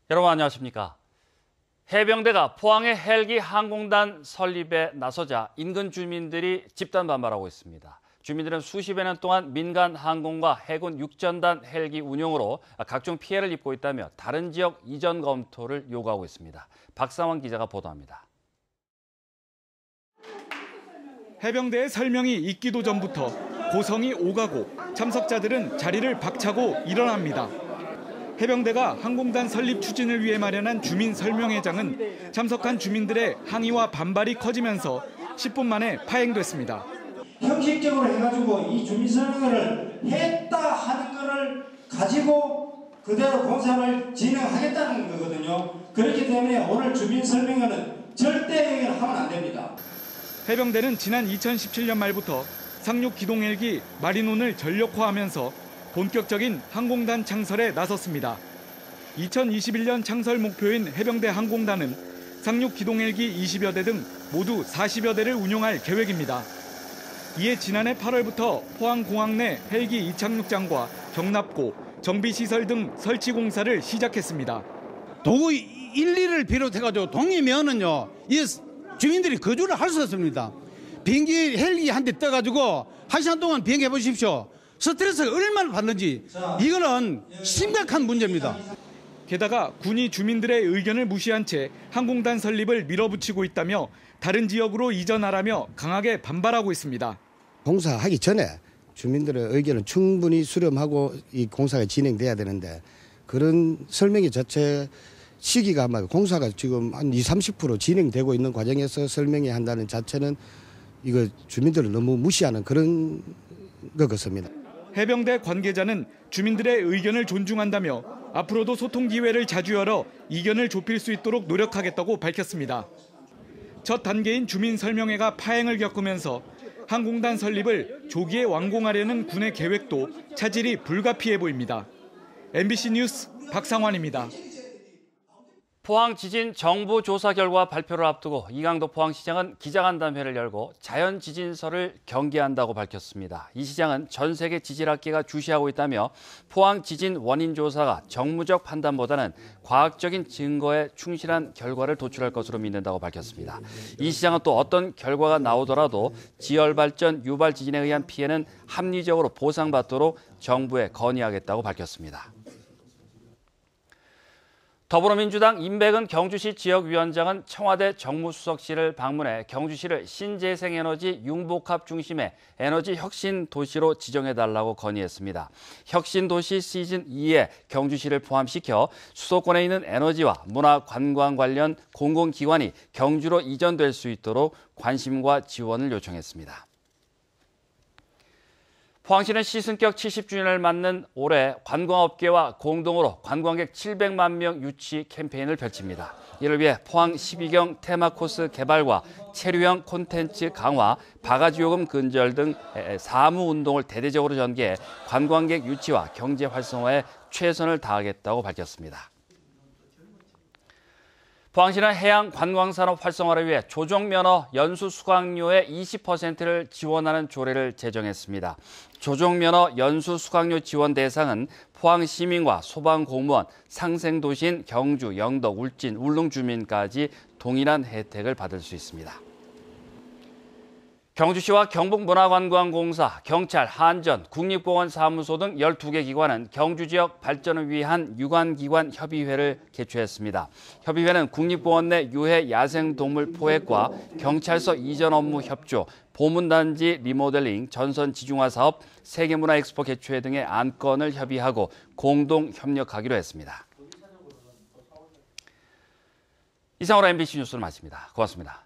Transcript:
여러분 안녕하십니까? 해병대가 포항의 헬기 항공단 설립에 나서자 인근 주민들이 집단 반발하고 있습니다. 주민들은 수십여 년 동안 민간 항공과 해군 육전단 헬기 운용으로 각종 피해를 입고 있다며 다른 지역 이전 검토를 요구하고 있습니다. 박상원 기자가 보도합니다. 해병대의 설명이 있기도 전부터 고성이 오가고 참석자들은 자리를 박차고 일어납니다. 해병대가 항공단 설립 추진을 위해 마련한 주민 설명회장은 참석한 주민들의 항의와 반발이 커지면서 10분 만에 파행됐습니다. 형식적으로 해가지고 이 주민 설명회를 했다 하는 거를 가지고 그대로 공사를 진행하겠다는 거거든요. 그렇기 때문에 오늘 주민 설명회는 절대 하면 안 됩니다. 해병대는 지난 2017년 말부터 상륙 기동 헬기 마린온을 전력화하면서 본격적인 항공단 창설에 나섰습니다. 2021년 창설 목표인 해병대 항공단은 상륙 기동 헬기 20여 대 등 모두 40여 대를 운용할 계획입니다. 이에 지난해 8월부터 포항공항 내 헬기 이착륙장과 경납고, 정비시설 등 설치 공사를 시작했습니다. 도구 1, 2를 비롯해가지고 동이면은요, 이 주민들이 거주를 할 수 없습니다. 비행기 헬기 한 대 떠가지고 1시간 동안 비행해 보십시오. 스트레스가 얼마나 받는지 이거는 심각한 문제입니다. 게다가 군이 주민들의 의견을 무시한 채 항공단 설립을 밀어붙이고 있다며 다른 지역으로 이전하라며 강하게 반발하고 있습니다. 공사하기 전에 주민들의 의견을 충분히 수렴하고 이 공사가 진행돼야 되는데 그런 설명회 자체 시기가 아마 공사가 지금 한 20-30% 진행되고 있는 과정에서 설명회 한다는 자체는 이거 주민들을 너무 무시하는 그런 것 같습니다. 해병대 관계자는 주민들의 의견을 존중한다며 앞으로도 소통 기회를 자주 열어 이견을 좁힐 수 있도록 노력하겠다고 밝혔습니다. 첫 단계인 주민 설명회가 파행을 겪으면서 항공단 설립을 조기에 완공하려는 군의 계획도 차질이 불가피해 보입니다. MBC 뉴스 박상환입니다. 포항 지진 정부 조사 결과 발표를 앞두고 이강도 포항시장은 기자간담회를 열고 자연 지진설을 경계한다고 밝혔습니다. 이 시장은 전 세계 지질학계가 주시하고 있다며 포항 지진 원인 조사가 정무적 판단보다는 과학적인 증거에 충실한 결과를 도출할 것으로 믿는다고 밝혔습니다. 이 시장은 또 어떤 결과가 나오더라도 지열 발전, 유발 지진에 의한 피해는 합리적으로 보상받도록 정부에 건의하겠다고 밝혔습니다. 더불어민주당 임백은 경주시 지역위원장은 청와대 정무수석실을 방문해 경주시를 신재생에너지 융복합 중심의 에너지 혁신 도시로 지정해달라고 건의했습니다. 혁신 도시 시즌 2에 경주시를 포함시켜 수도권에 있는 에너지와 문화 관광 관련 공공기관이 경주로 이전될 수 있도록 관심과 지원을 요청했습니다. 포항시는 시승격 70주년을 맞는 올해 관광업계와 공동으로 관광객 700만 명 유치 캠페인을 펼칩니다. 이를 위해 포항 12경 테마 코스 개발과 체류형 콘텐츠 강화, 바가지 요금 근절 등 사무 운동을 대대적으로 전개해 관광객 유치와 경제 활성화에 최선을 다하겠다고 밝혔습니다. 포항시는 해양 관광산업 활성화를 위해 조종면허 연수 수강료의 20%를 지원하는 조례를 제정했습니다. 조종면허 연수 수강료 지원 대상은 포항 시민과 소방공무원, 상생도시인 경주, 영덕, 울진, 울릉 주민까지 동일한 혜택을 받을 수 있습니다. 경주시와 경북문화관광공사, 경찰, 한전, 국립공원 사무소 등 12개 기관은 경주 지역 발전을 위한 유관기관 협의회를 개최했습니다. 협의회는 국립공원 내 유해 야생동물 포획과 경찰서 이전 업무 협조, 보문단지 리모델링, 전선 지중화 사업, 세계문화 엑스포 개최 등의 안건을 협의하고 공동 협력하기로 했습니다. 이상으로 MBC 뉴스를 마칩니다. 고맙습니다.